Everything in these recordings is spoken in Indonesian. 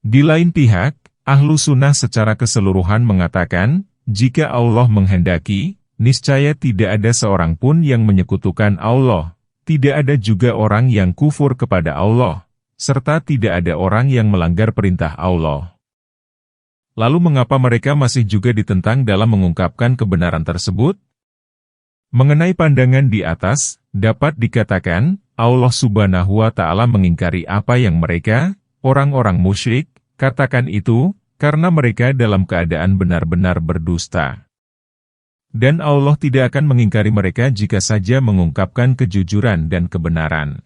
Di lain pihak, Ahlu Sunnah secara keseluruhan mengatakan, jika Allah menghendaki, niscaya tidak ada seorang pun yang menyekutukan Allah, tidak ada juga orang yang kufur kepada Allah, serta tidak ada orang yang melanggar perintah Allah. Lalu mengapa mereka masih juga ditentang dalam mengungkapkan kebenaran tersebut? Mengenai pandangan di atas, dapat dikatakan, Allah Subhanahu wa Ta'ala mengingkari apa yang mereka, orang-orang musyrik, katakan itu, karena mereka dalam keadaan benar-benar berdusta. Dan Allah tidak akan mengingkari mereka jika saja mengungkapkan kejujuran dan kebenaran.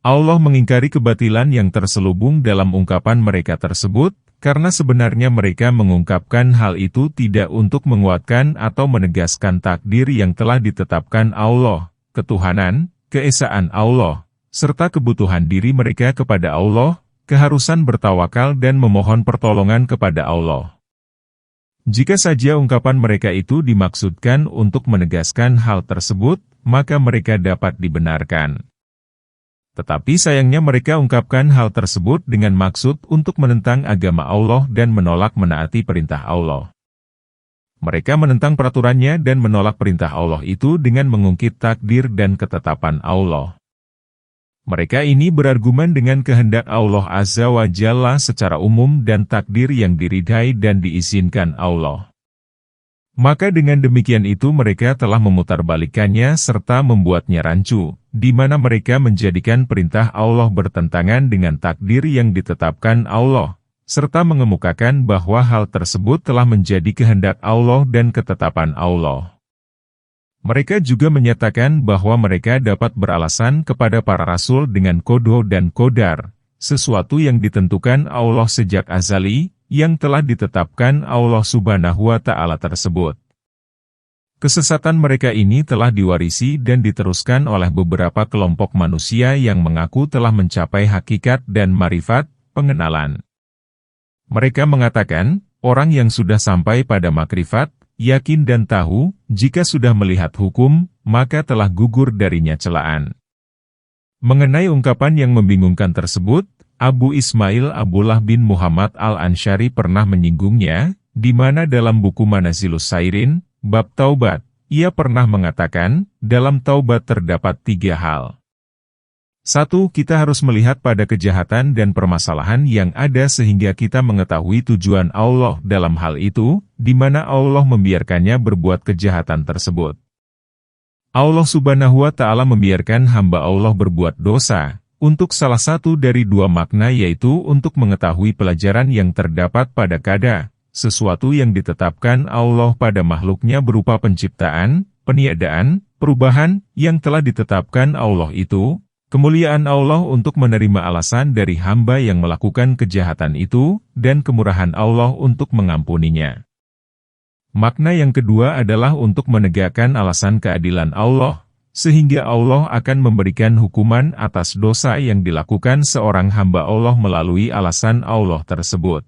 Allah mengingkari kebatilan yang terselubung dalam ungkapan mereka tersebut, karena sebenarnya mereka mengungkapkan hal itu tidak untuk menguatkan atau menegaskan takdir yang telah ditetapkan Allah, ketuhanan, keesaan Allah, serta kebutuhan diri mereka kepada Allah, keharusan bertawakal dan memohon pertolongan kepada Allah. Jika saja ungkapan mereka itu dimaksudkan untuk menegaskan hal tersebut, maka mereka dapat dibenarkan. Tetapi sayangnya mereka ungkapkan hal tersebut dengan maksud untuk menentang agama Allah dan menolak menaati perintah Allah. Mereka menentang peraturannya dan menolak perintah Allah itu dengan mengungkit takdir dan ketetapan Allah. Mereka ini berargumen dengan kehendak Allah Azza wa Jalla secara umum dan takdir yang diridhai dan diizinkan Allah. Maka dengan demikian itu mereka telah memutarbalikkannya serta membuatnya rancu, di mana mereka menjadikan perintah Allah bertentangan dengan takdir yang ditetapkan Allah, serta mengemukakan bahwa hal tersebut telah menjadi kehendak Allah dan ketetapan Allah. Mereka juga menyatakan bahwa mereka dapat beralasan kepada para rasul dengan qada dan qadar, sesuatu yang ditentukan Allah sejak azali, yang telah ditetapkan Allah Subhanahu wa Ta'ala tersebut. Kesesatan mereka ini telah diwarisi dan diteruskan oleh beberapa kelompok manusia yang mengaku telah mencapai hakikat dan marifat, pengenalan. Mereka mengatakan, orang yang sudah sampai pada makrifat, yakin dan tahu, jika sudah melihat hukum, maka telah gugur darinya celaan. Mengenai ungkapan yang membingungkan tersebut, Abu Ismail Abdullah bin Muhammad Al-Ansyari pernah menyinggungnya, di mana dalam buku Manazilus Sairin, bab taubat, ia pernah mengatakan, dalam taubat terdapat 3 hal. 1. Kita harus melihat pada kejahatan dan permasalahan yang ada sehingga kita mengetahui tujuan Allah dalam hal itu, di mana Allah membiarkannya berbuat kejahatan tersebut. Allah Subhanahu wa Ta'ala membiarkan hamba Allah berbuat dosa, untuk salah satu dari 2 makna yaitu untuk mengetahui pelajaran yang terdapat pada qada, sesuatu yang ditetapkan Allah pada makhluknya berupa penciptaan, peniadaan, perubahan, yang telah ditetapkan Allah itu, kemuliaan Allah untuk menerima alasan dari hamba yang melakukan kejahatan itu, dan kemurahan Allah untuk mengampuninya. Makna yang kedua adalah untuk menegakkan alasan keadilan Allah, sehingga Allah akan memberikan hukuman atas dosa yang dilakukan seorang hamba Allah melalui alasan Allah tersebut.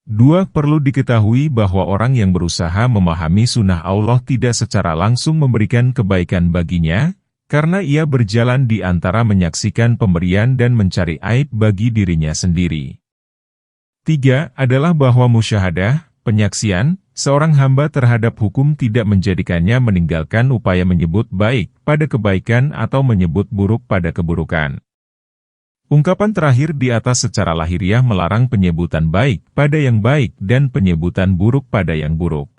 2. Perlu diketahui bahwa orang yang berusaha memahami sunnah Allah tidak secara langsung memberikan kebaikan baginya, karena ia berjalan di antara menyaksikan pemberian dan mencari aib bagi dirinya sendiri. 3. Adalah bahwa musyahadah, penyaksian, seorang hamba terhadap hukum tidak menjadikannya meninggalkan upaya menyebut baik pada kebaikan atau menyebut buruk pada keburukan. Ungkapan terakhir di atas secara lahiriah melarang penyebutan baik pada yang baik dan penyebutan buruk pada yang buruk.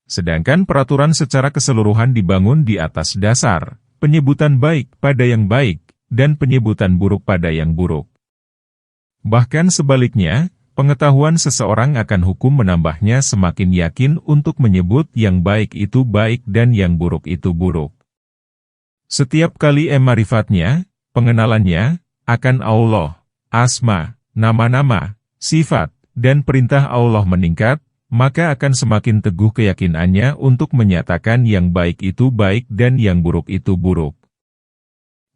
Sedangkan peraturan secara keseluruhan dibangun di atas dasar penyebutan baik pada yang baik dan penyebutan buruk pada yang buruk. Bahkan sebaliknya, pengetahuan seseorang akan hukum menambahnya semakin yakin untuk menyebut yang baik itu baik dan yang buruk itu buruk. Setiap kali ma'rifatnya, pengenalannya, akan Allah, asma, nama-nama, sifat, dan perintah Allah meningkat, maka akan semakin teguh keyakinannya untuk menyatakan yang baik itu baik dan yang buruk itu buruk.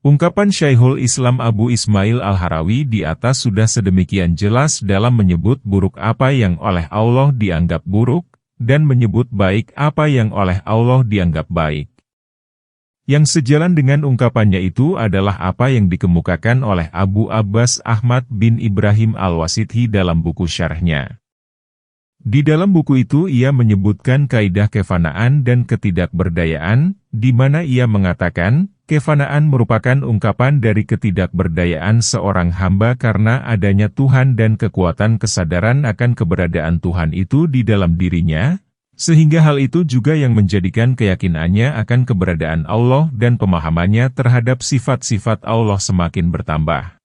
Ungkapan Syekhul Islam Abu Ismail Al-Harawi di atas sudah sedemikian jelas dalam menyebut buruk apa yang oleh Allah dianggap buruk, dan menyebut baik apa yang oleh Allah dianggap baik. Yang sejalan dengan ungkapannya itu adalah apa yang dikemukakan oleh Abu Abbas Ahmad bin Ibrahim Al-Wasithhi dalam buku syarahnya. Di dalam buku itu ia menyebutkan kaidah kefanaan dan ketidakberdayaan, di mana ia mengatakan, kefanaan merupakan ungkapan dari ketidakberdayaan seorang hamba karena adanya Tuhan dan kekuatan kesadaran akan keberadaan Tuhan itu di dalam dirinya, sehingga hal itu juga yang menjadikan keyakinannya akan keberadaan Allah dan pemahamannya terhadap sifat-sifat Allah semakin bertambah.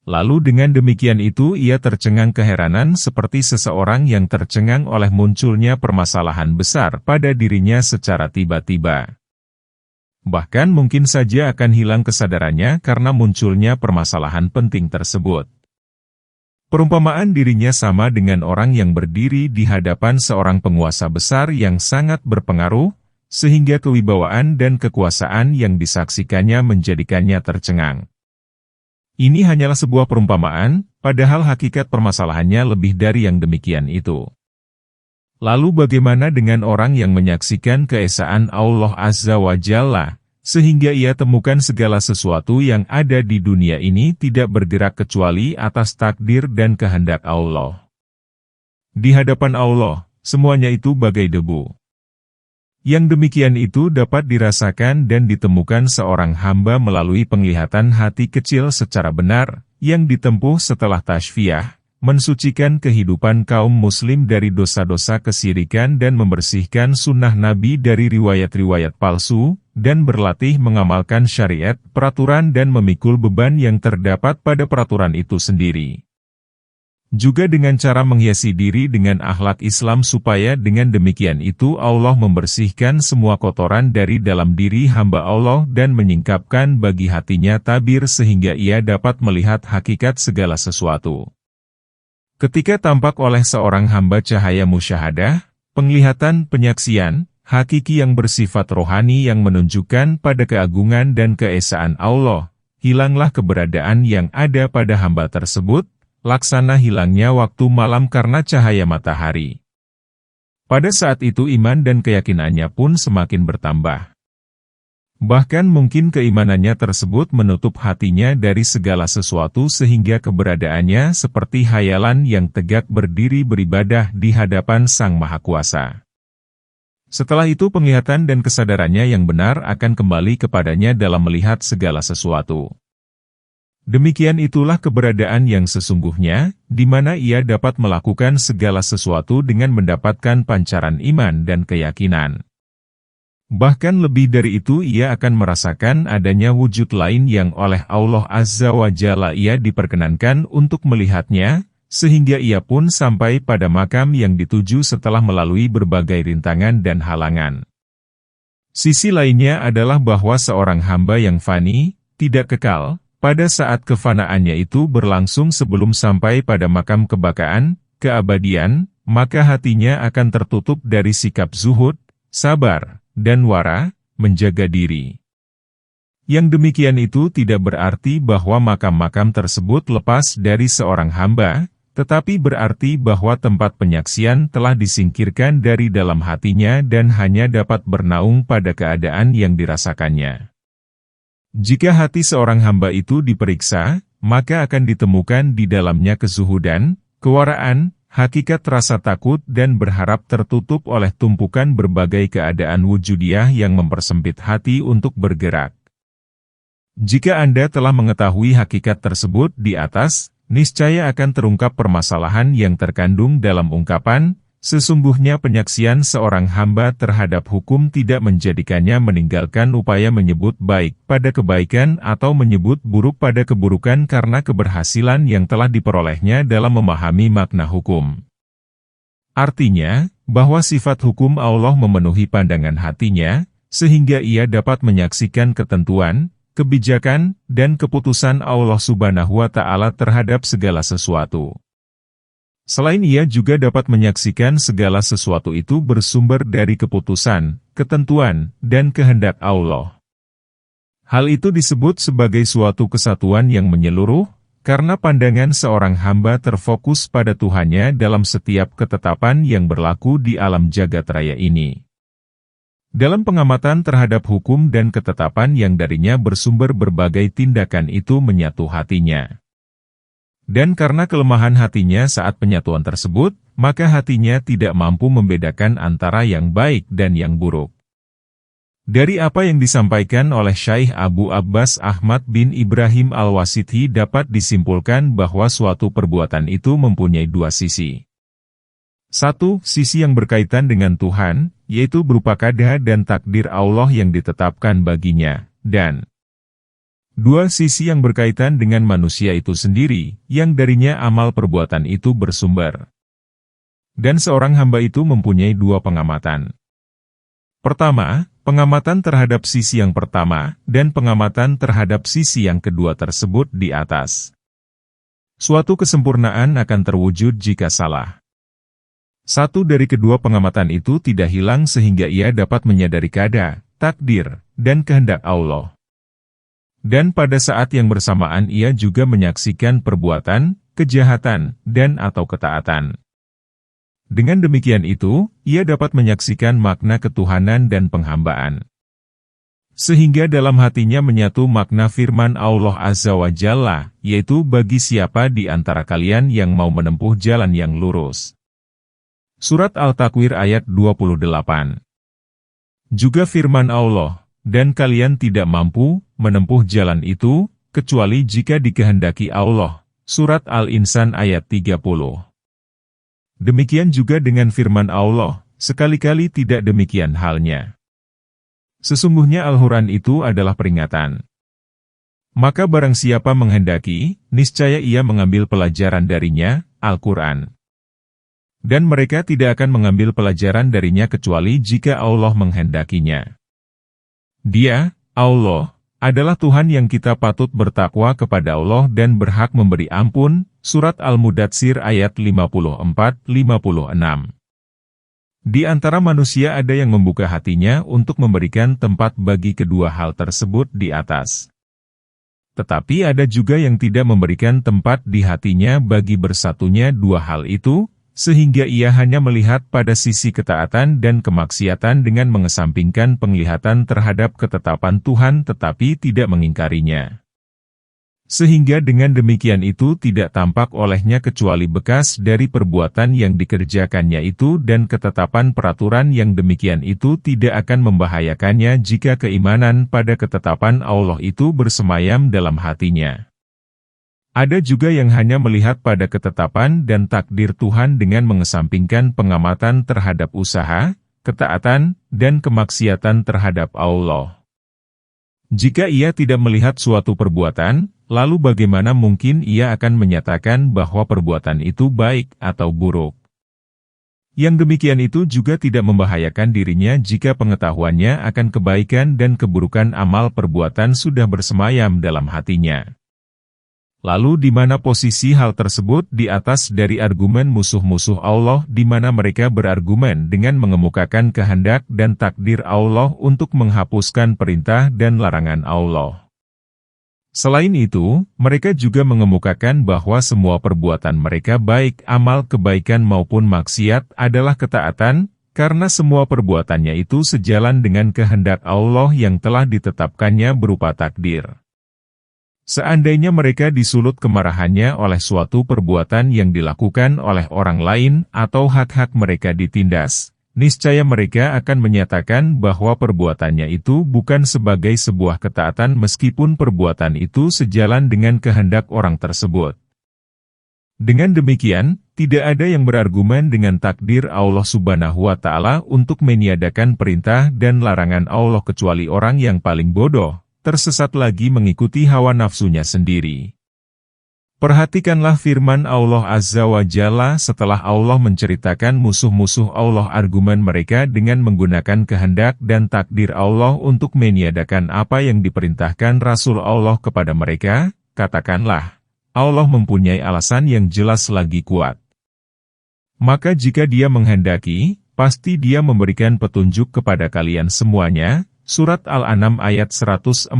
Lalu dengan demikian itu ia tercengang keheranan seperti seseorang yang tercengang oleh munculnya permasalahan besar pada dirinya secara tiba-tiba. Bahkan mungkin saja akan hilang kesadarannya karena munculnya permasalahan penting tersebut. Perumpamaan dirinya sama dengan orang yang berdiri di hadapan seorang penguasa besar yang sangat berpengaruh, sehingga kewibawaan dan kekuasaan yang disaksikannya menjadikannya tercengang. Ini hanyalah sebuah perumpamaan, padahal hakikat permasalahannya lebih dari yang demikian itu. Lalu bagaimana dengan orang yang menyaksikan keesaan Allah Azza wa Jalla, sehingga ia temukan segala sesuatu yang ada di dunia ini tidak bergerak kecuali atas takdir dan kehendak Allah. Di hadapan Allah, semuanya itu bagai debu. Yang demikian itu dapat dirasakan dan ditemukan seorang hamba melalui penglihatan hati kecil secara benar, yang ditempuh setelah tasfiyah, mensucikan kehidupan kaum muslim dari dosa-dosa kesyirikan dan membersihkan sunnah Nabi dari riwayat-riwayat palsu, dan berlatih mengamalkan syariat, peraturan dan memikul beban yang terdapat pada peraturan itu sendiri. Juga dengan cara menghiasi diri dengan akhlak Islam supaya dengan demikian itu Allah membersihkan semua kotoran dari dalam diri hamba Allah dan menyingkapkan bagi hatinya tabir sehingga ia dapat melihat hakikat segala sesuatu. Ketika tampak oleh seorang hamba cahaya musyahadah, penglihatan penyaksian, hakiki yang bersifat rohani yang menunjukkan pada keagungan dan keesaan Allah, hilanglah keberadaan yang ada pada hamba tersebut, laksana hilangnya waktu malam karena cahaya matahari. Pada saat itu iman dan keyakinannya pun semakin bertambah. Bahkan mungkin keimanannya tersebut menutup hatinya dari segala sesuatu sehingga keberadaannya seperti hayalan yang tegak berdiri beribadah di hadapan Sang Maha Kuasa. Setelah itu penglihatan dan kesadarannya yang benar akan kembali kepadanya dalam melihat segala sesuatu. Demikian itulah keberadaan yang sesungguhnya, di mana ia dapat melakukan segala sesuatu dengan mendapatkan pancaran iman dan keyakinan. Bahkan lebih dari itu ia akan merasakan adanya wujud lain yang oleh Allah Azza wa Jalla ia diperkenankan untuk melihatnya, sehingga ia pun sampai pada makam yang dituju setelah melalui berbagai rintangan dan halangan. Sisi lainnya adalah bahwa seorang hamba yang fani, tidak kekal, pada saat kefanaannya itu berlangsung sebelum sampai pada makam kebakaan, keabadian, maka hatinya akan tertutup dari sikap zuhud, sabar, dan wara, menjaga diri. Yang demikian itu tidak berarti bahwa makam-makam tersebut lepas dari seorang hamba, tetapi berarti bahwa tempat penyaksian telah disingkirkan dari dalam hatinya dan hanya dapat bernaung pada keadaan yang dirasakannya. Jika hati seorang hamba itu diperiksa, maka akan ditemukan di dalamnya kezuhudan, kewaraan, hakikat rasa takut dan berharap tertutup oleh tumpukan berbagai keadaan wujudiah yang mempersempit hati untuk bergerak. Jika Anda telah mengetahui hakikat tersebut di atas, niscaya akan terungkap permasalahan yang terkandung dalam ungkapan, sesungguhnya penyaksian seorang hamba terhadap hukum tidak menjadikannya meninggalkan upaya menyebut baik pada kebaikan atau menyebut buruk pada keburukan karena keberhasilan yang telah diperolehnya dalam memahami makna hukum. Artinya, bahwa sifat hukum Allah memenuhi pandangan hatinya, sehingga ia dapat menyaksikan ketentuan, kebijakan, dan keputusan Allah Subhanahu wa Ta'ala terhadap segala sesuatu. Selain ia juga dapat menyaksikan segala sesuatu itu bersumber dari keputusan, ketentuan, dan kehendak Allah. Hal itu disebut sebagai suatu kesatuan yang menyeluruh, karena pandangan seorang hamba terfokus pada Tuhannya dalam setiap ketetapan yang berlaku di alam jagat raya ini. Dalam pengamatan terhadap hukum dan ketetapan yang darinya bersumber berbagai tindakan itu menyatu hatinya. Dan karena kelemahan hatinya saat penyatuan tersebut, maka hatinya tidak mampu membedakan antara yang baik dan yang buruk. Dari apa yang disampaikan oleh Syekh Abu Abbas Ahmad bin Ibrahim Al-Wasiti dapat disimpulkan bahwa suatu perbuatan itu mempunyai dua sisi. Satu, sisi yang berkaitan dengan Tuhan, yaitu berupa qada dan takdir Allah yang ditetapkan baginya, dan dua, sisi yang berkaitan dengan manusia itu sendiri, yang darinya amal perbuatan itu bersumber. Dan seorang hamba itu mempunyai dua pengamatan. Pertama, pengamatan terhadap sisi yang pertama, dan pengamatan terhadap sisi yang kedua tersebut di atas. Suatu kesempurnaan akan terwujud jika salah satu dari kedua pengamatan itu tidak hilang sehingga ia dapat menyadari qada, takdir, dan kehendak Allah. Dan pada saat yang bersamaan ia juga menyaksikan perbuatan, kejahatan, dan atau ketaatan. Dengan demikian itu, ia dapat menyaksikan makna ketuhanan dan penghambaan. Sehingga dalam hatinya menyatu makna firman Allah Azza wa Jalla, yaitu bagi siapa di antara kalian yang mau menempuh jalan yang lurus. Surat Al-Takwir ayat 28. Juga firman Allah, dan kalian tidak mampu menempuh jalan itu, kecuali jika dikehendaki Allah. Surat Al-Insan ayat 30. Demikian juga dengan firman Allah, sekali-kali tidak demikian halnya. Sesungguhnya Al-Quran itu adalah peringatan. Maka barang siapa menghendaki, niscaya ia mengambil pelajaran darinya, Al-Quran. Dan mereka tidak akan mengambil pelajaran darinya kecuali jika Allah menghendakinya. Dia, Allah, adalah Tuhan yang kita patut bertakwa kepada Allah dan berhak memberi ampun. Surat Al-Mudatsir ayat 54-56. Di antara manusia ada yang membuka hatinya untuk memberikan tempat bagi kedua hal tersebut di atas. Tetapi ada juga yang tidak memberikan tempat di hatinya bagi bersatunya dua hal itu, sehingga ia hanya melihat pada sisi ketaatan dan kemaksiatan dengan mengesampingkan penglihatan terhadap ketetapan Tuhan tetapi tidak mengingkarinya. Sehingga dengan demikian itu tidak tampak olehnya kecuali bekas dari perbuatan yang dikerjakannya itu dan ketetapan peraturan yang demikian itu tidak akan membahayakannya jika keimanan pada ketetapan Allah itu bersemayam dalam hatinya. Ada juga yang hanya melihat pada ketetapan dan takdir Tuhan dengan mengesampingkan pengamatan terhadap usaha, ketaatan, dan kemaksiatan terhadap Allah. Jika ia tidak melihat suatu perbuatan, lalu bagaimana mungkin ia akan menyatakan bahwa perbuatan itu baik atau buruk? Yang demikian itu juga tidak membahayakan dirinya jika pengetahuannya akan kebaikan dan keburukan amal perbuatan sudah bersemayam dalam hatinya. Lalu di mana posisi hal tersebut di atas dari argumen musuh-musuh Allah di mana mereka berargumen dengan mengemukakan kehendak dan takdir Allah untuk menghapuskan perintah dan larangan Allah. Selain itu, mereka juga mengemukakan bahwa semua perbuatan mereka baik amal kebaikan maupun maksiat adalah ketaatan, karena semua perbuatannya itu sejalan dengan kehendak Allah yang telah ditetapkannya berupa takdir. Seandainya mereka disulut kemarahannya oleh suatu perbuatan yang dilakukan oleh orang lain atau hak-hak mereka ditindas, niscaya mereka akan menyatakan bahwa perbuatannya itu bukan sebagai sebuah ketaatan meskipun perbuatan itu sejalan dengan kehendak orang tersebut. Dengan demikian, tidak ada yang berargumen dengan takdir Allah Subhanahu wa Ta'ala untuk meniadakan perintah dan larangan Allah kecuali orang yang paling bodoh, tersesat lagi mengikuti hawa nafsunya sendiri. Perhatikanlah firman Allah Azza wa Jalla setelah Allah menceritakan musuh-musuh Allah argumen mereka dengan menggunakan kehendak dan takdir Allah untuk meniadakan apa yang diperintahkan Rasul Allah kepada mereka, katakanlah, Allah mempunyai alasan yang jelas lagi kuat. Maka jika Dia menghendaki, pasti Dia memberikan petunjuk kepada kalian semuanya. Surat Al-An'am ayat 149.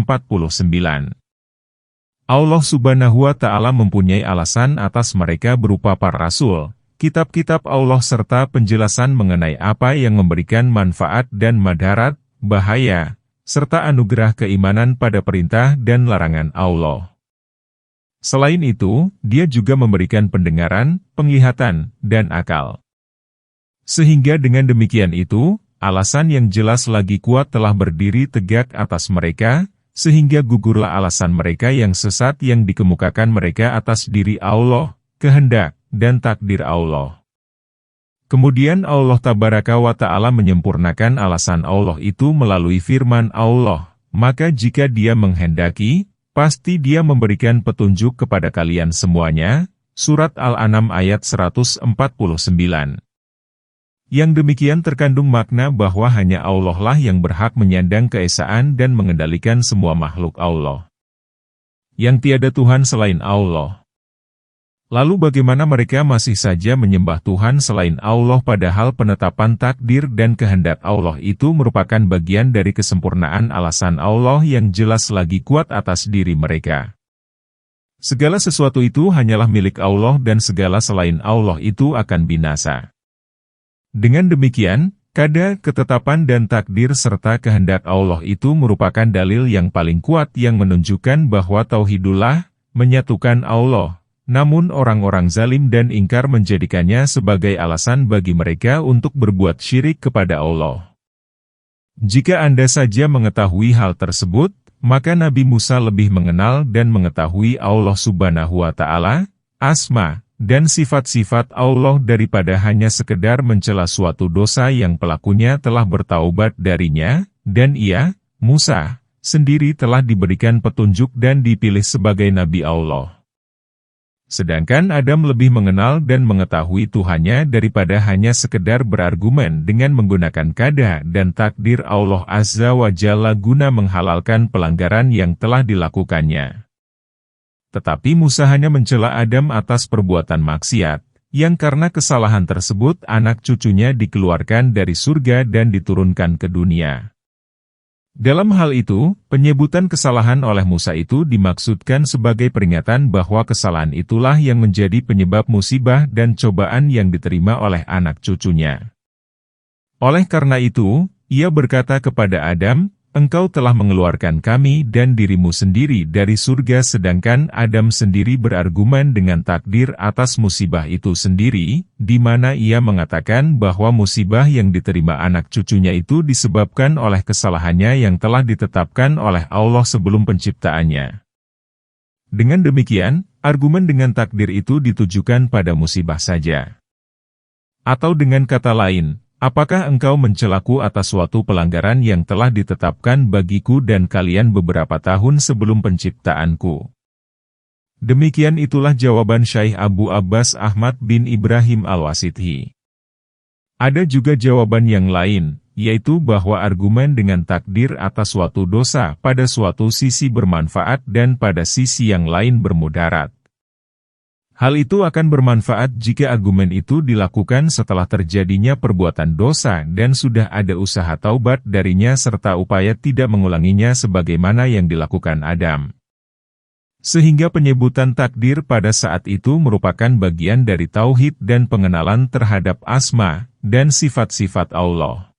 Allah Subhanahu wa Ta'ala mempunyai alasan atas mereka berupa para rasul, kitab-kitab Allah serta penjelasan mengenai apa yang memberikan manfaat dan madarat, bahaya, serta anugerah keimanan pada perintah dan larangan Allah. Selain itu, Dia juga memberikan pendengaran, penglihatan, dan akal. Sehingga dengan demikian itu, alasan yang jelas lagi kuat telah berdiri tegak atas mereka, sehingga gugurlah alasan mereka yang sesat yang dikemukakan mereka atas diri Allah, kehendak, dan takdir Allah. Kemudian Allah Tabaraka wa Ta'ala menyempurnakan alasan Allah itu melalui firman Allah, maka jika Dia menghendaki, pasti Dia memberikan petunjuk kepada kalian semuanya. Surat Al-An'am ayat 149. Yang demikian terkandung makna bahwa hanya Allah lah yang berhak menyandang keesaan dan mengendalikan semua makhluk Allah. Yang tiada Tuhan selain Allah. Lalu bagaimana mereka masih saja menyembah Tuhan selain Allah padahal penetapan takdir dan kehendak Allah itu merupakan bagian dari kesempurnaan alasan Allah yang jelas lagi kuat atas diri mereka. Segala sesuatu itu hanyalah milik Allah dan segala selain Allah itu akan binasa. Dengan demikian, ketetapan dan takdir serta kehendak Allah itu merupakan dalil yang paling kuat yang menunjukkan bahwa tauhidullah, menyatukan Allah. Namun orang-orang zalim dan ingkar menjadikannya sebagai alasan bagi mereka untuk berbuat syirik kepada Allah. Jika Anda saja mengetahui hal tersebut, maka Nabi Musa lebih mengenal dan mengetahui Allah Subhanahu wa Ta'ala, asma, dan sifat-sifat Allah daripada hanya sekedar mencela suatu dosa yang pelakunya telah bertaubat darinya, dan ia, Musa, sendiri telah diberikan petunjuk dan dipilih sebagai Nabi Allah. Sedangkan Adam lebih mengenal dan mengetahui Tuhannya daripada hanya sekedar berargumen dengan menggunakan qada dan takdir Allah Azza wa Jalla guna menghalalkan pelanggaran yang telah dilakukannya. Tetapi Musa hanya mencela Adam atas perbuatan maksiat, yang karena kesalahan tersebut anak cucunya dikeluarkan dari surga dan diturunkan ke dunia. Dalam hal itu, penyebutan kesalahan oleh Musa itu dimaksudkan sebagai peringatan bahwa kesalahan itulah yang menjadi penyebab musibah dan cobaan yang diterima oleh anak cucunya. Oleh karena itu, ia berkata kepada Adam, "Engkau telah mengeluarkan kami dan dirimu sendiri dari surga," sedangkan Adam sendiri berargumen dengan takdir atas musibah itu sendiri, di mana ia mengatakan bahwa musibah yang diterima anak cucunya itu disebabkan oleh kesalahannya yang telah ditetapkan oleh Allah sebelum penciptaannya. Dengan demikian, argumen dengan takdir itu ditujukan pada musibah saja. Atau dengan kata lain, apakah engkau mencelaku atas suatu pelanggaran yang telah ditetapkan bagiku dan kalian beberapa tahun sebelum penciptaanku? Demikian itulah jawaban Syekh Abu Abbas Ahmad bin Ibrahim Al-Wasithhi. Ada juga jawaban yang lain, yaitu bahwa argumen dengan takdir atas suatu dosa pada suatu sisi bermanfaat dan pada sisi yang lain bermudarat. Hal itu akan bermanfaat jika argumen itu dilakukan setelah terjadinya perbuatan dosa dan sudah ada usaha taubat darinya serta upaya tidak mengulanginya sebagaimana yang dilakukan Adam. Sehingga penyebutan takdir pada saat itu merupakan bagian dari tauhid dan pengenalan terhadap asma dan sifat-sifat Allah.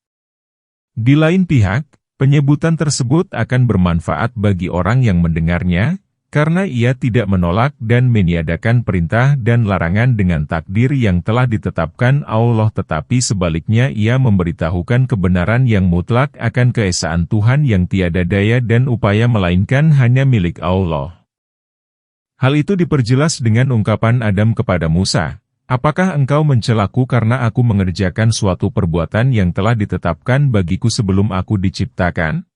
Di lain pihak, penyebutan tersebut akan bermanfaat bagi orang yang mendengarnya, karena ia tidak menolak dan meniadakan perintah dan larangan dengan takdir yang telah ditetapkan Allah, tetapi sebaliknya ia memberitahukan kebenaran yang mutlak akan keesaan Tuhan yang tiada daya dan upaya melainkan hanya milik Allah. Hal itu diperjelas dengan ungkapan Adam kepada Musa, "Apakah engkau mencelaku karena aku mengerjakan suatu perbuatan yang telah ditetapkan bagiku sebelum aku diciptakan?"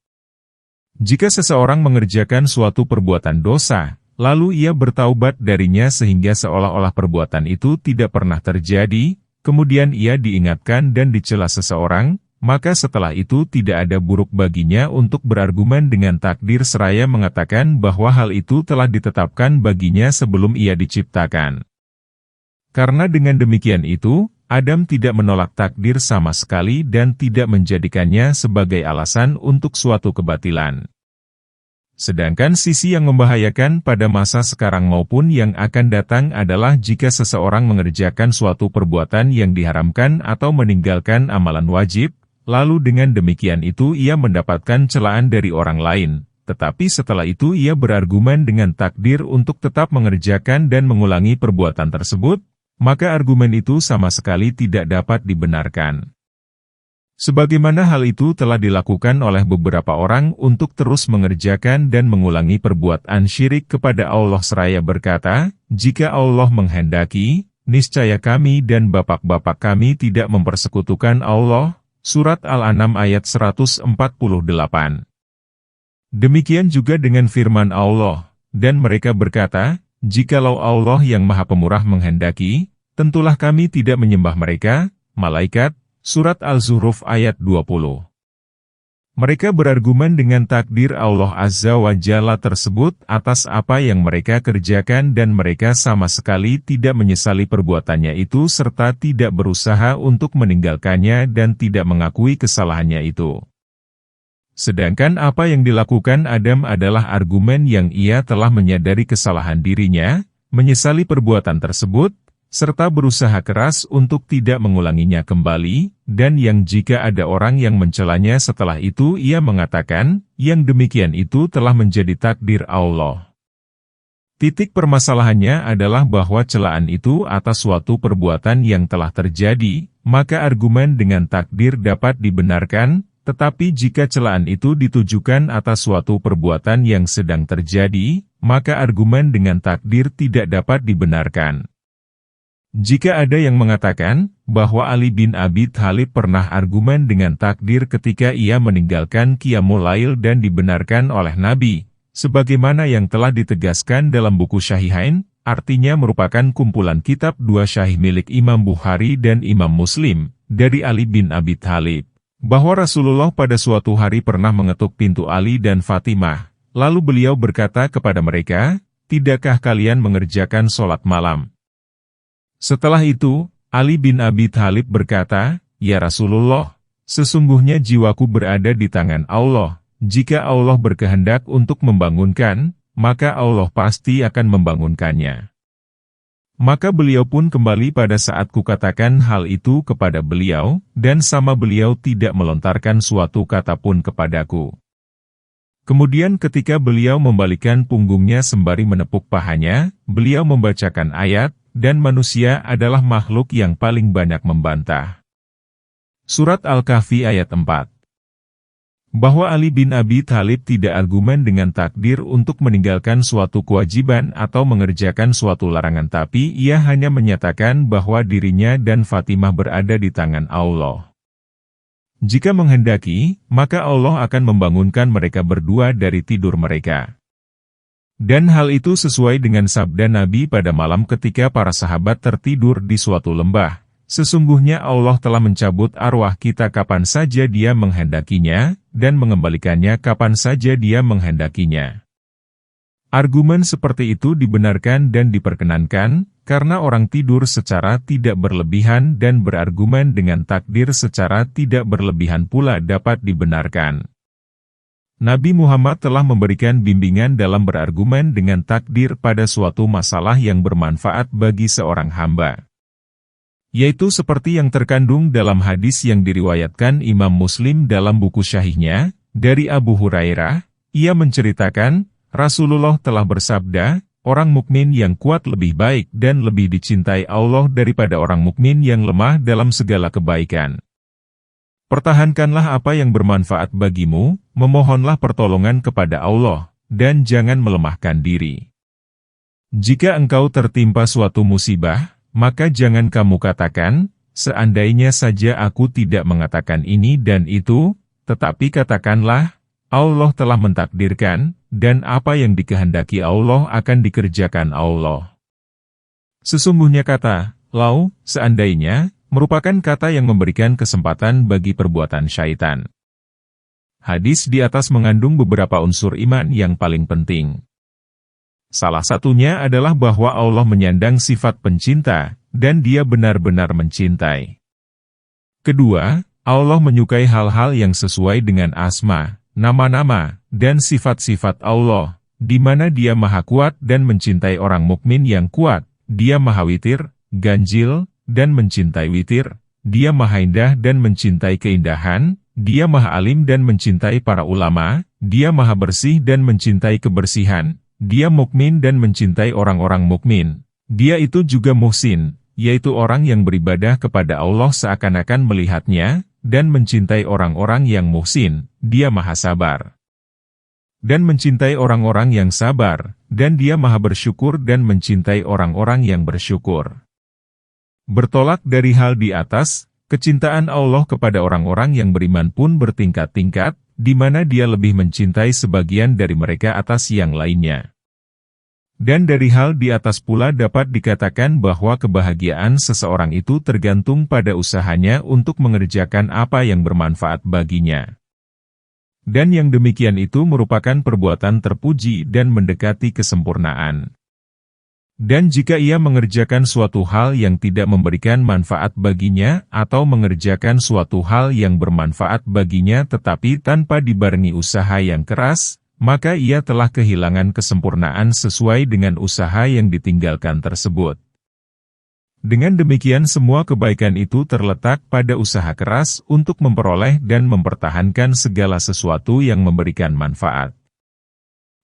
Jika seseorang mengerjakan suatu perbuatan dosa, lalu ia bertaubat darinya sehingga seolah-olah perbuatan itu tidak pernah terjadi, kemudian ia diingatkan dan dicela seseorang, maka setelah itu tidak ada buruk baginya untuk berargumen dengan takdir seraya mengatakan bahwa hal itu telah ditetapkan baginya sebelum ia diciptakan. Karena dengan demikian itu, Adam tidak menolak takdir sama sekali dan tidak menjadikannya sebagai alasan untuk suatu kebatilan. Sedangkan sisi yang membahayakan pada masa sekarang maupun yang akan datang adalah jika seseorang mengerjakan suatu perbuatan yang diharamkan atau meninggalkan amalan wajib, lalu dengan demikian itu ia mendapatkan celaan dari orang lain, tetapi setelah itu ia berargumen dengan takdir untuk tetap mengerjakan dan mengulangi perbuatan tersebut, maka argumen itu sama sekali tidak dapat dibenarkan. Sebagaimana hal itu telah dilakukan oleh beberapa orang untuk terus mengerjakan dan mengulangi perbuatan syirik kepada Allah seraya berkata, "Jika Allah menghendaki, niscaya kami dan bapak-bapak kami tidak mempersekutukan Allah." Surat Al-An'am ayat 148. Demikian juga dengan firman Allah, "Dan mereka berkata, jikalau Allah yang Maha Pemurah menghendaki, tentulah kami tidak menyembah mereka, malaikat." Surat Al-Zuhruf ayat 20. Mereka berargumen dengan takdir Allah Azza wa Jalla tersebut atas apa yang mereka kerjakan dan mereka sama sekali tidak menyesali perbuatannya itu serta tidak berusaha untuk meninggalkannya dan tidak mengakui kesalahannya itu. Sedangkan apa yang dilakukan Adam adalah argumen yang ia telah menyadari kesalahan dirinya, menyesali perbuatan tersebut, serta berusaha keras untuk tidak mengulanginya kembali, dan yang jika ada orang yang mencelanya setelah itu ia mengatakan, yang demikian itu telah menjadi takdir Allah. Titik permasalahannya adalah bahwa celaan itu atas suatu perbuatan yang telah terjadi, maka argumen dengan takdir dapat dibenarkan, tetapi jika celaan itu ditujukan atas suatu perbuatan yang sedang terjadi, maka argumen dengan takdir tidak dapat dibenarkan. Jika ada yang mengatakan bahwa Ali bin Abi Thalib pernah argumen dengan takdir ketika ia meninggalkan Qiyamul Lail dan dibenarkan oleh Nabi, sebagaimana yang telah ditegaskan dalam buku Syahihain, artinya merupakan kumpulan kitab dua syahih milik Imam Bukhari dan Imam Muslim, dari Ali bin Abi Thalib, bahwa Rasulullah pada suatu hari pernah mengetuk pintu Ali dan Fatimah, lalu beliau berkata kepada mereka, "Tidakkah kalian mengerjakan sholat malam?" Setelah itu, Ali bin Abi Thalib berkata, "Ya Rasulullah, sesungguhnya jiwaku berada di tangan Allah. Jika Allah berkehendak untuk membangunkan, maka Allah pasti akan membangunkannya." Maka beliau pun kembali pada saat kukatakan hal itu kepada beliau, dan sama beliau tidak melontarkan suatu kata pun kepadaku. Kemudian ketika beliau membalikkan punggungnya sembari menepuk pahanya, beliau membacakan ayat, "Dan manusia adalah makhluk yang paling banyak membantah." Surat Al-Kahfi ayat 4. Bahwa Ali bin Abi Thalib tidak argumen dengan takdir untuk meninggalkan suatu kewajiban atau mengerjakan suatu larangan, tapi ia hanya menyatakan bahwa dirinya dan Fatimah berada di tangan Allah. Jika menghendaki, maka Allah akan membangunkan mereka berdua dari tidur mereka. Dan hal itu sesuai dengan sabda Nabi pada malam ketika para sahabat tertidur di suatu lembah. "Sesungguhnya Allah telah mencabut arwah kita kapan saja Dia menghendakinya, dan mengembalikannya kapan saja Dia menghendakinya." Argumen seperti itu dibenarkan dan diperkenankan, karena orang tidur secara tidak berlebihan dan berargumen dengan takdir secara tidak berlebihan pula dapat dibenarkan. Nabi Muhammad telah memberikan bimbingan dalam berargumen dengan takdir pada suatu masalah yang bermanfaat bagi seorang hamba. Yaitu seperti yang terkandung dalam hadis yang diriwayatkan Imam Muslim dalam buku syahihnya, dari Abu Hurairah, ia menceritakan, Rasulullah telah bersabda, "Orang mukmin yang kuat lebih baik dan lebih dicintai Allah daripada orang mukmin yang lemah dalam segala kebaikan. Pertahankanlah apa yang bermanfaat bagimu, memohonlah pertolongan kepada Allah, dan jangan melemahkan diri. Jika engkau tertimpa suatu musibah, maka jangan kamu katakan, seandainya saja aku tidak mengatakan ini dan itu, tetapi katakanlah, Allah telah mentakdirkan, dan apa yang dikehendaki Allah akan dikerjakan Allah." Sesungguhnya kata, "lau", seandainya, merupakan kata yang memberikan kesempatan bagi perbuatan syaitan. Hadis di atas mengandung beberapa unsur iman yang paling penting. Salah satunya adalah bahwa Allah menyandang sifat pencinta, dan Dia benar-benar mencintai. Kedua, Allah menyukai hal-hal yang sesuai dengan asma, nama-nama, dan sifat-sifat Allah, di mana Dia maha kuat dan mencintai orang mukmin yang kuat, Dia maha witir, ganjil, dan mencintai witir, Dia Maha Indah dan mencintai keindahan, Dia Maha Alim dan mencintai para ulama, Dia Maha Bersih dan mencintai kebersihan, Dia mukmin dan mencintai orang-orang mukmin. Dia itu juga muhsin, yaitu orang yang beribadah kepada Allah seakan-akan melihatnya, dan mencintai orang-orang yang muhsin. Dia Maha Sabar dan mencintai orang-orang yang sabar, dan Dia Maha Bersyukur dan mencintai orang-orang yang bersyukur. Bertolak dari hal di atas, kecintaan Allah kepada orang-orang yang beriman pun bertingkat-tingkat, di mana Dia lebih mencintai sebagian dari mereka atas yang lainnya. Dan dari hal di atas pula dapat dikatakan bahwa kebahagiaan seseorang itu tergantung pada usahanya untuk mengerjakan apa yang bermanfaat baginya. Dan yang demikian itu merupakan perbuatan terpuji dan mendekati kesempurnaan. Dan jika ia mengerjakan suatu hal yang tidak memberikan manfaat baginya, atau mengerjakan suatu hal yang bermanfaat baginya tetapi tanpa dibarengi usaha yang keras, maka ia telah kehilangan kesempurnaan sesuai dengan usaha yang ditinggalkan tersebut. Dengan demikian semua kebaikan itu terletak pada usaha keras untuk memperoleh dan mempertahankan segala sesuatu yang memberikan manfaat.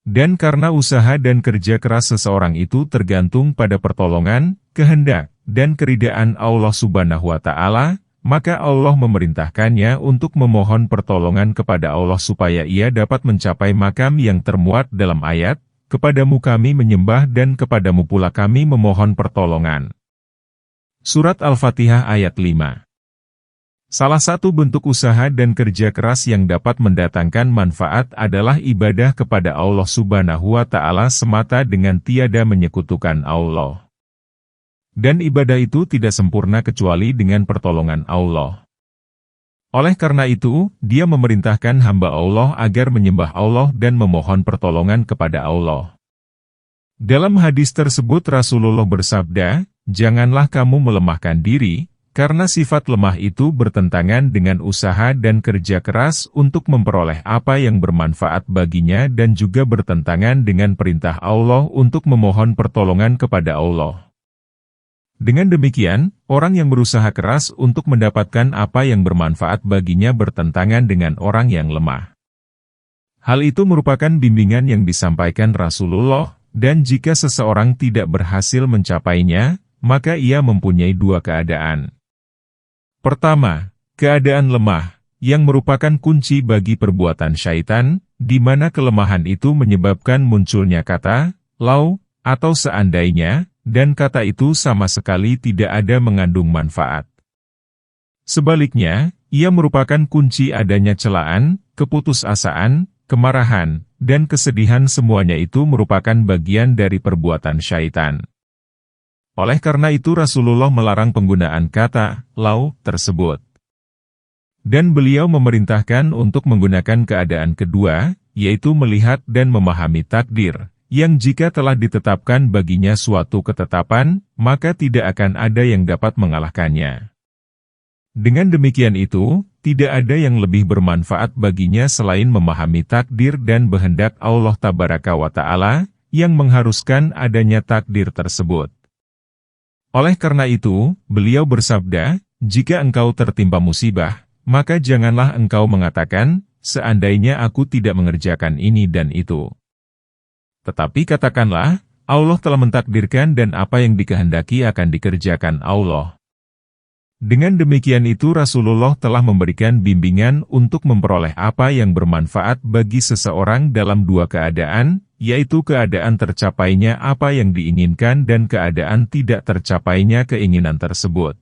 Dan karena usaha dan kerja keras seseorang itu tergantung pada pertolongan, kehendak, dan keridaan Allah Subhanahu wa Ta'ala, maka Allah memerintahkannya untuk memohon pertolongan kepada Allah supaya ia dapat mencapai makam yang termuat dalam ayat, "Kepadamu kami menyembah dan kepadamu pula kami memohon pertolongan." Surat Al-Fatihah ayat 5. Salah satu bentuk usaha dan kerja keras yang dapat mendatangkan manfaat adalah ibadah kepada Allah Subhanahu wa Ta'ala semata dengan tiada menyekutukan Allah. Dan ibadah itu tidak sempurna kecuali dengan pertolongan Allah. Oleh karena itu, Dia memerintahkan hamba Allah agar menyembah Allah dan memohon pertolongan kepada Allah. Dalam hadis tersebut Rasulullah bersabda, "Janganlah kamu melemahkan diri, karena sifat lemah itu bertentangan dengan usaha dan kerja keras untuk memperoleh apa yang bermanfaat baginya dan juga bertentangan dengan perintah Allah untuk memohon pertolongan kepada Allah." Dengan demikian, orang yang berusaha keras untuk mendapatkan apa yang bermanfaat baginya bertentangan dengan orang yang lemah. Hal itu merupakan bimbingan yang disampaikan Rasulullah, dan jika seseorang tidak berhasil mencapainya, maka ia mempunyai dua keadaan. Pertama, keadaan lemah, yang merupakan kunci bagi perbuatan syaitan, di mana kelemahan itu menyebabkan munculnya kata, "lau," atau "seandainya," dan kata itu sama sekali tidak ada mengandung manfaat. Sebaliknya, ia merupakan kunci adanya celaan, keputusasaan, kemarahan, dan kesedihan, semuanya itu merupakan bagian dari perbuatan syaitan. Oleh karena itu Rasulullah melarang penggunaan kata "lau" tersebut. Dan beliau memerintahkan untuk menggunakan keadaan kedua, yaitu melihat dan memahami takdir, yang jika telah ditetapkan baginya suatu ketetapan, maka tidak akan ada yang dapat mengalahkannya. Dengan demikian itu, tidak ada yang lebih bermanfaat baginya selain memahami takdir dan kehendak Allah Tabaraka wa Ta'ala, yang mengharuskan adanya takdir tersebut. Oleh karena itu, beliau bersabda, "Jika engkau tertimpa musibah, maka janganlah engkau mengatakan, 'Seandainya aku tidak mengerjakan ini dan itu.' Tetapi katakanlah, Allah telah mentakdirkan dan apa yang dikehendaki akan dikerjakan Allah." Dengan demikian itu Rasulullah telah memberikan bimbingan untuk memperoleh apa yang bermanfaat bagi seseorang dalam dua keadaan, yaitu keadaan tercapainya apa yang diinginkan dan keadaan tidak tercapainya keinginan tersebut.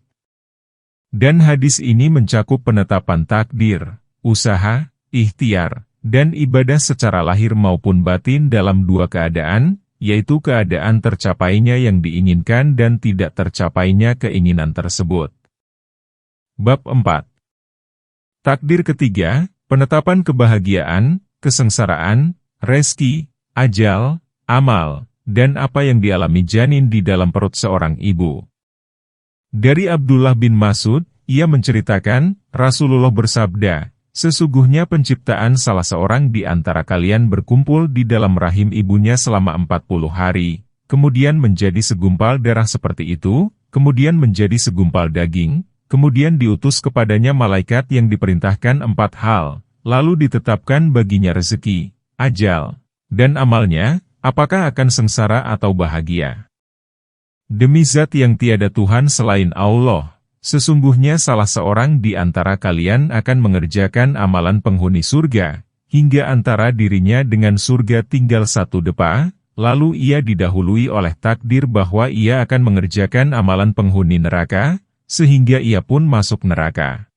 Dan hadis ini mencakup penetapan takdir, usaha, ikhtiar, dan ibadah secara lahir maupun batin dalam dua keadaan, yaitu keadaan tercapainya yang diinginkan dan tidak tercapainya keinginan tersebut. Bab 4. Takdir ketiga, penetapan kebahagiaan, kesengsaraan, rezeki, ajal, amal, dan apa yang dialami janin di dalam perut seorang ibu. Dari Abdullah bin Mas'ud, ia menceritakan, Rasulullah bersabda, "Sesungguhnya penciptaan salah seorang di antara kalian berkumpul di dalam rahim ibunya selama 40 hari, kemudian menjadi segumpal darah seperti itu, kemudian menjadi segumpal daging, Kemudian diutus kepadanya malaikat yang diperintahkan 4 hal, lalu ditetapkan baginya rezeki, ajal, dan amalnya, apakah akan sengsara atau bahagia. Demi zat yang tiada Tuhan selain Allah, sesungguhnya salah seorang di antara kalian akan mengerjakan amalan penghuni surga, hingga antara dirinya dengan surga tinggal 1 depa, lalu ia didahului oleh takdir bahwa ia akan mengerjakan amalan penghuni neraka, sehingga ia pun masuk neraka.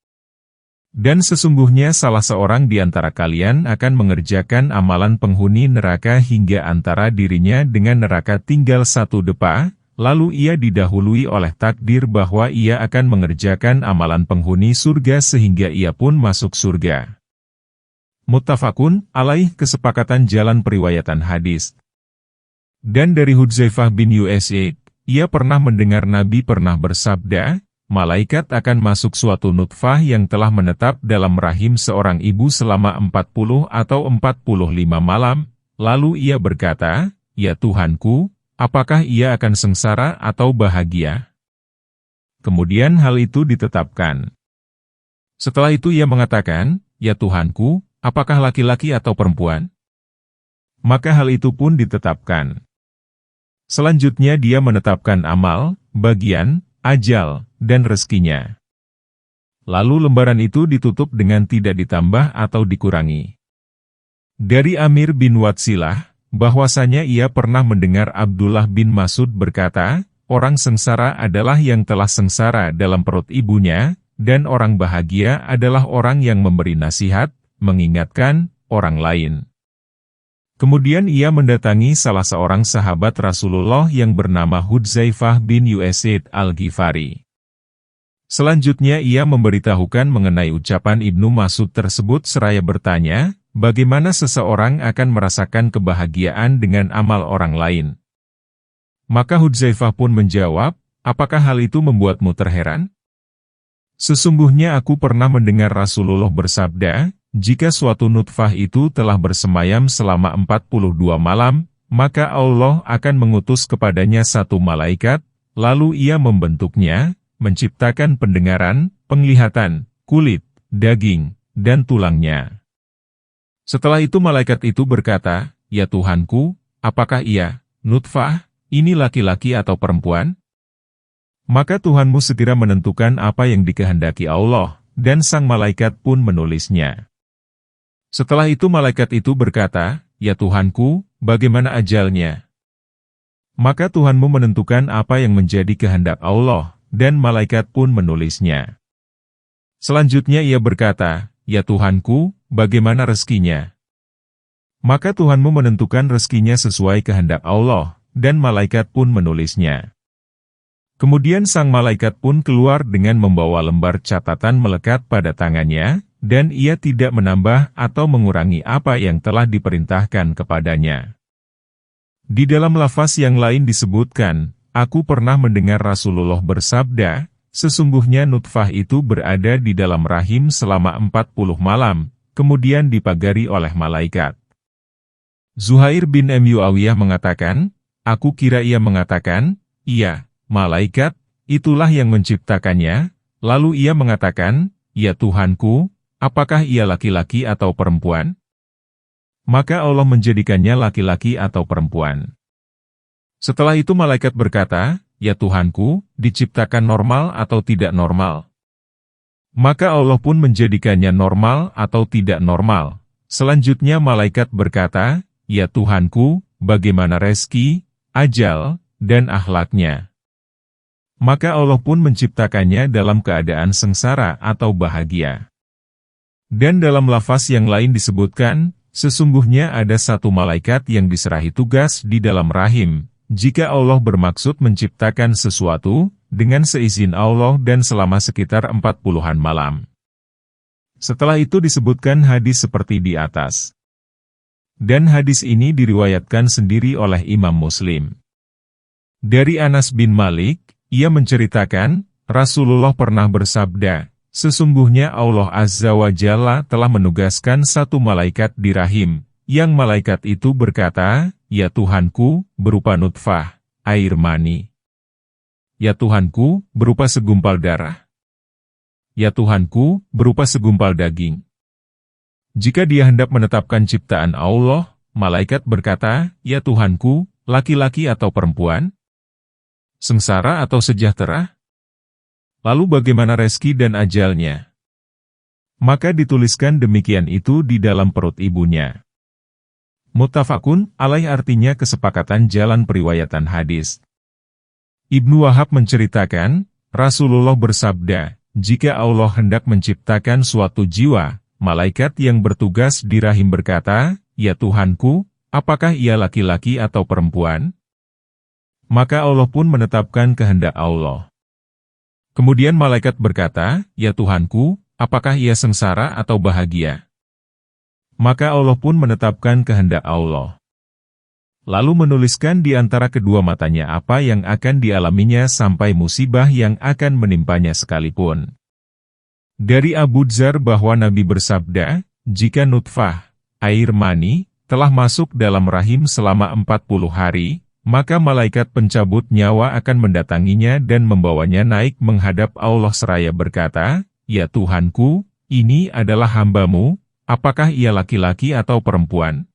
Dan sesungguhnya salah seorang di antara kalian akan mengerjakan amalan penghuni neraka hingga antara dirinya dengan neraka tinggal 1 depa, lalu ia didahului oleh takdir bahwa ia akan mengerjakan amalan penghuni surga sehingga ia pun masuk surga. Muttafaqun alaih, kesepakatan jalan periwayatan hadis. Dan dari Hudzaifah bin Usaid, ia pernah mendengar Nabi pernah bersabda, malaikat akan masuk suatu nutfah yang telah menetap dalam rahim seorang ibu selama 40 atau 45 malam, lalu ia berkata, "Ya Tuhanku, apakah ia akan sengsara atau bahagia?" Kemudian hal itu ditetapkan. Setelah itu ia mengatakan, "Ya Tuhanku, apakah laki-laki atau perempuan?" Maka hal itu pun ditetapkan. Selanjutnya dia menetapkan amal, bagian, ajal, dan rezekinya. Lalu lembaran itu ditutup dengan tidak ditambah atau dikurangi. Dari Amir bin Watsilah, bahwasanya ia pernah mendengar Abdullah bin Mas'ud berkata, orang sengsara adalah yang telah sengsara dalam perut ibunya, dan orang bahagia adalah orang yang memberi nasihat, mengingatkan orang lain. Kemudian ia mendatangi salah seorang sahabat Rasulullah yang bernama Hudzaifah bin Usaid al-Ghifari. Selanjutnya ia memberitahukan mengenai ucapan Ibnu Mas'ud tersebut seraya bertanya, bagaimana seseorang akan merasakan kebahagiaan dengan amal orang lain. Maka Hudzaifah pun menjawab, apakah hal itu membuatmu terheran? Sesungguhnya aku pernah mendengar Rasulullah bersabda, jika suatu nutfah itu telah bersemayam selama 42 malam, maka Allah akan mengutus kepadanya 1 malaikat, lalu ia membentuknya, menciptakan pendengaran, penglihatan, kulit, daging, dan tulangnya. Setelah itu malaikat itu berkata, "Ya Tuhanku, apakah ia, nutfah, ini laki-laki atau perempuan?" Maka Tuhanmu segera menentukan apa yang dikehendaki Allah, dan sang malaikat pun menulisnya. Setelah itu malaikat itu berkata, "Ya Tuhanku, bagaimana ajalnya?" Maka Tuhanmu menentukan apa yang menjadi kehendak Allah, dan malaikat pun menulisnya. Selanjutnya ia berkata, "Ya Tuhanku, bagaimana rezekinya?" Maka Tuhanmu menentukan rezekinya sesuai kehendak Allah, dan malaikat pun menulisnya. Kemudian sang malaikat pun keluar dengan membawa lembar catatan melekat pada tangannya, dan ia tidak menambah atau mengurangi apa yang telah diperintahkan kepadanya. Di dalam lafaz yang lain disebutkan, aku pernah mendengar Rasulullah bersabda, sesungguhnya nutfah itu berada di dalam rahim selama 40 malam, kemudian dipagari oleh malaikat. Zuhair bin Muawiyah mengatakan, aku kira ia mengatakan, iya, malaikat, itulah yang menciptakannya, lalu ia mengatakan, ya Tuhanku, apakah ia laki-laki atau perempuan? Maka Allah menjadikannya laki-laki atau perempuan. Setelah itu malaikat berkata, ya Tuhanku, diciptakan normal atau tidak normal? Maka Allah pun menjadikannya normal atau tidak normal. Selanjutnya malaikat berkata, ya Tuhanku, bagaimana rezeki, ajal, dan akhlaknya? Maka Allah pun menciptakannya dalam keadaan sengsara atau bahagia. Dan dalam lafaz yang lain disebutkan, sesungguhnya ada 1 malaikat yang diserahi tugas di dalam rahim, jika Allah bermaksud menciptakan sesuatu, dengan seizin Allah dan selama sekitar 40-an malam. Setelah itu disebutkan hadis seperti di atas. Dan hadis ini diriwayatkan sendiri oleh Imam Muslim. Dari Anas bin Malik, ia menceritakan, Rasulullah pernah bersabda, sesungguhnya Allah Azza wa Jalla telah menugaskan 1 malaikat di rahim, yang malaikat itu berkata, ya Tuhanku, berupa nutfah, air mani. Ya Tuhanku, berupa segumpal darah. "Ya Tuhanku," berupa segumpal daging. Jika dia hendak menetapkan ciptaan Allah, malaikat berkata, "Ya Tuhanku, laki-laki atau perempuan? Sengsara atau sejahtera? Lalu bagaimana rezeki dan ajalnya?" Maka dituliskan demikian itu di dalam perut ibunya. Muttafaqun alaih artinya kesepakatan jalan periwayatan hadis. Ibnu Wahab menceritakan, Rasulullah bersabda, jika Allah hendak menciptakan suatu jiwa, malaikat yang bertugas di rahim berkata, "Ya Tuhanku, apakah ia laki-laki atau perempuan?" Maka Allah pun menetapkan kehendak Allah. Kemudian malaikat berkata, "Ya Tuhanku, apakah ia sengsara atau bahagia?" Maka Allah pun menetapkan kehendak Allah. Lalu menuliskan di antara kedua matanya apa yang akan dialaminya sampai musibah yang akan menimpanya sekalipun. Dari Abu Dzar bahwa Nabi bersabda, jika nutfah, air mani, telah masuk dalam rahim selama 40 hari, maka malaikat pencabut nyawa akan mendatanginya dan membawanya naik menghadap Allah seraya berkata, "Ya Tuhanku, ini adalah hamba-Mu, apakah ia laki-laki atau perempuan?"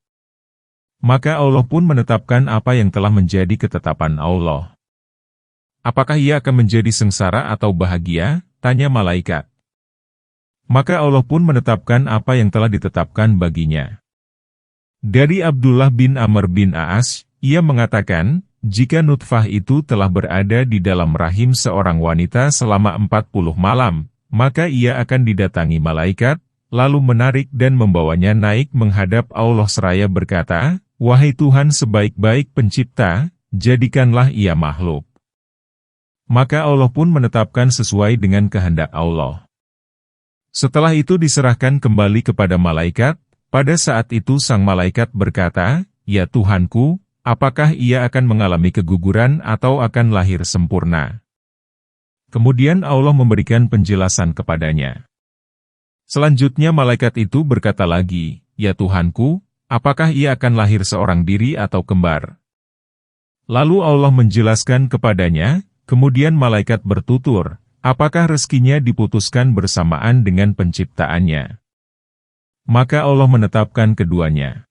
Maka Allah pun menetapkan apa yang telah menjadi ketetapan Allah. "Apakah ia akan menjadi sengsara atau bahagia?" tanya malaikat. Maka Allah pun menetapkan apa yang telah ditetapkan baginya. Dari Abdullah bin Amr bin As, ia mengatakan, jika nutfah itu telah berada di dalam rahim seorang wanita selama 40 malam, maka ia akan didatangi malaikat, lalu menarik dan membawanya naik menghadap Allah seraya berkata, "Wahai Tuhan sebaik-baik pencipta, jadikanlah ia makhluk." Maka Allah pun menetapkan sesuai dengan kehendak Allah. Setelah itu diserahkan kembali kepada malaikat, pada saat itu sang malaikat berkata, "Ya Tuhanku, apakah ia akan mengalami keguguran atau akan lahir sempurna?" Kemudian Allah memberikan penjelasan kepadanya. Selanjutnya malaikat itu berkata lagi, "Ya Tuhanku, apakah ia akan lahir seorang diri atau kembar?" Lalu Allah menjelaskan kepadanya, kemudian malaikat bertutur, apakah rezekinya diputuskan bersamaan dengan penciptaannya. Maka Allah menetapkan keduanya.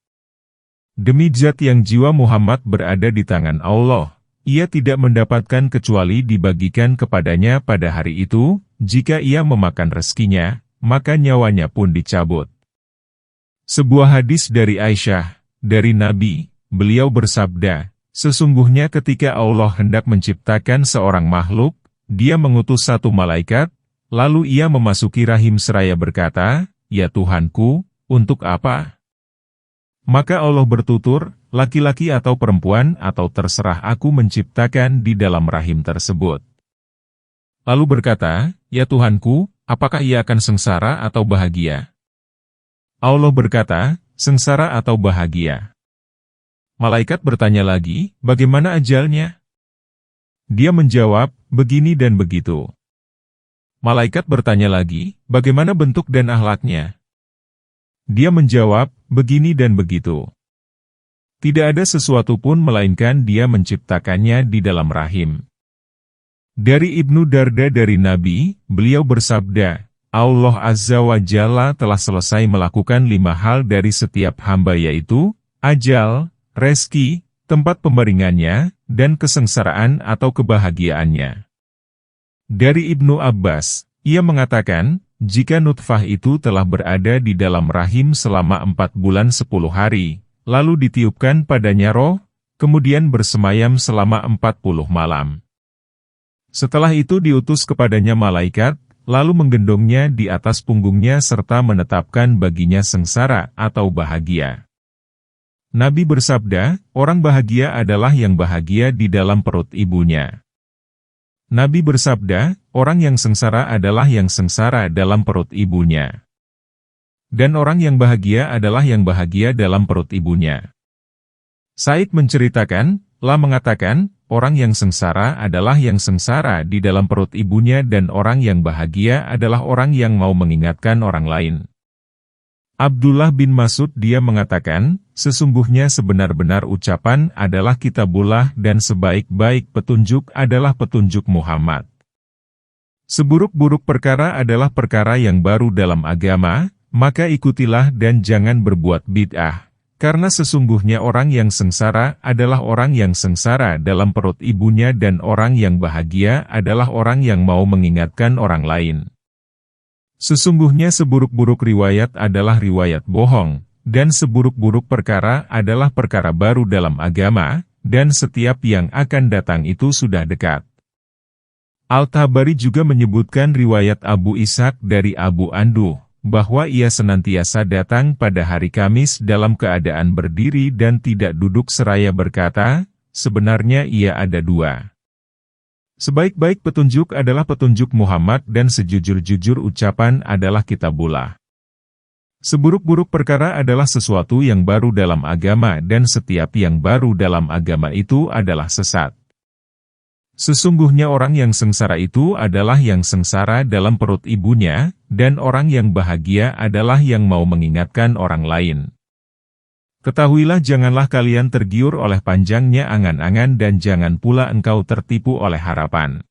Demi zat yang jiwa Muhammad berada di tangan Allah, ia tidak mendapatkan kecuali dibagikan kepadanya pada hari itu, jika ia memakan rezekinya, maka nyawanya pun dicabut. Sebuah hadis dari Aisyah, dari Nabi, beliau bersabda, sesungguhnya ketika Allah hendak menciptakan seorang makhluk, dia mengutus satu malaikat, lalu ia memasuki rahim seraya berkata, "Ya Tuhanku, untuk apa?" Maka Allah bertutur, "Laki-laki atau perempuan atau terserah aku menciptakan di dalam rahim tersebut." Lalu berkata, "Ya Tuhanku, apakah ia akan sengsara atau bahagia?" Allah berkata, "Sengsara atau bahagia." Malaikat bertanya lagi, "Bagaimana ajalnya?" Dia menjawab, "Begini dan begitu." Malaikat bertanya lagi, "Bagaimana bentuk dan akhlaknya?" Dia menjawab, "Begini dan begitu." Tidak ada sesuatu pun melainkan dia menciptakannya di dalam rahim. Dari Ibnu Darda dari Nabi, beliau bersabda, Allah Azza wa Jalla telah selesai melakukan 5 hal dari setiap hamba yaitu, ajal, rezeki, tempat pembaringannya, dan kesengsaraan atau kebahagiaannya. Dari Ibnu Abbas, ia mengatakan, jika nutfah itu telah berada di dalam rahim selama 4 bulan 10 hari, lalu ditiupkan padanya roh, kemudian bersemayam selama 40 malam. Setelah itu diutus kepadanya malaikat, lalu menggendongnya di atas punggungnya serta menetapkan baginya sengsara atau bahagia. Nabi bersabda, orang bahagia adalah yang bahagia di dalam perut ibunya. Nabi bersabda, orang yang sengsara adalah yang sengsara dalam perut ibunya. Dan orang yang bahagia adalah yang bahagia dalam perut ibunya. Said menceritakan, mengatakan, orang yang sengsara adalah yang sengsara di dalam perut ibunya dan orang yang bahagia adalah orang yang mau mengingatkan orang lain. Abdullah bin Mas'ud dia mengatakan, sesungguhnya sebenar-benar ucapan adalah kitabullah dan sebaik-baik petunjuk adalah petunjuk Muhammad. Seburuk-buruk perkara adalah perkara yang baru dalam agama, maka ikutilah dan jangan berbuat bid'ah. Karena sesungguhnya orang yang sengsara adalah orang yang sengsara dalam perut ibunya dan orang yang bahagia adalah orang yang mau mengingatkan orang lain. Sesungguhnya seburuk-buruk riwayat adalah riwayat bohong, dan seburuk-buruk perkara adalah perkara baru dalam agama, dan setiap yang akan datang itu sudah dekat. Al-Tabari juga menyebutkan riwayat Abu Ishaq dari Abu Anduh, bahwa ia senantiasa datang pada hari Kamis dalam keadaan berdiri dan tidak duduk seraya berkata, sebenarnya ia ada dua. Sebaik-baik petunjuk adalah petunjuk Muhammad dan sejujur-jujur ucapan adalah kitabullah. Seburuk-buruk perkara adalah sesuatu yang baru dalam agama dan setiap yang baru dalam agama itu adalah sesat. Sesungguhnya orang yang sengsara itu adalah yang sengsara dalam perut ibunya, dan orang yang bahagia adalah yang mau mengingatkan orang lain. Ketahuilah janganlah kalian tergiur oleh panjangnya angan-angan dan jangan pula engkau tertipu oleh harapan.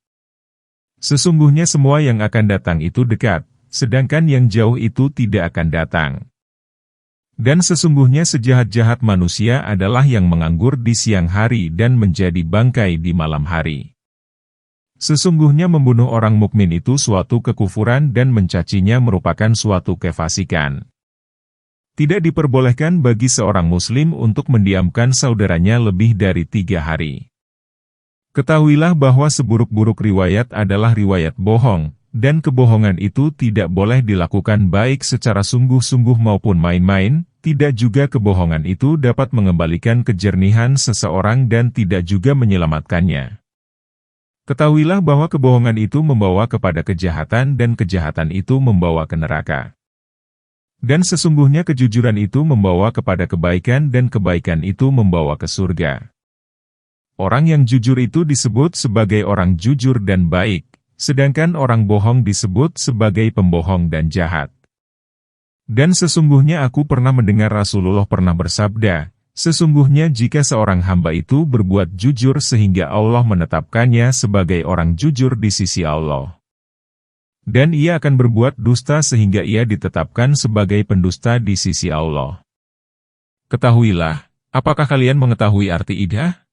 Sesungguhnya semua yang akan datang itu dekat, sedangkan yang jauh itu tidak akan datang. Dan sesungguhnya sejahat-jahat manusia adalah yang menganggur di siang hari dan menjadi bangkai di malam hari. Sesungguhnya membunuh orang mukmin itu suatu kekufuran dan mencacinya merupakan suatu kefasikan. Tidak diperbolehkan bagi seorang muslim untuk mendiamkan saudaranya lebih dari 3 hari. Ketahuilah bahwa seburuk-buruk riwayat adalah riwayat bohong, dan kebohongan itu tidak boleh dilakukan baik secara sungguh-sungguh maupun main-main, tidak juga kebohongan itu dapat mengembalikan kejernihan seseorang dan tidak juga menyelamatkannya. Ketahuilah bahwa kebohongan itu membawa kepada kejahatan dan kejahatan itu membawa ke neraka. Dan sesungguhnya kejujuran itu membawa kepada kebaikan dan kebaikan itu membawa ke surga. Orang yang jujur itu disebut sebagai orang jujur dan baik, sedangkan orang bohong disebut sebagai pembohong dan jahat. Dan sesungguhnya aku pernah mendengar Rasulullah pernah bersabda, sesungguhnya jika seorang hamba itu berbuat jujur sehingga Allah menetapkannya sebagai orang jujur di sisi Allah. Dan ia akan berbuat dusta sehingga ia ditetapkan sebagai pendusta di sisi Allah. Ketahuilah, apakah kalian mengetahui arti idah?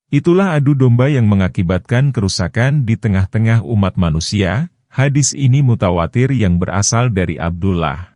Itulah adu domba yang mengakibatkan kerusakan di tengah-tengah umat manusia. Hadis ini mutawatir yang berasal dari Abdullah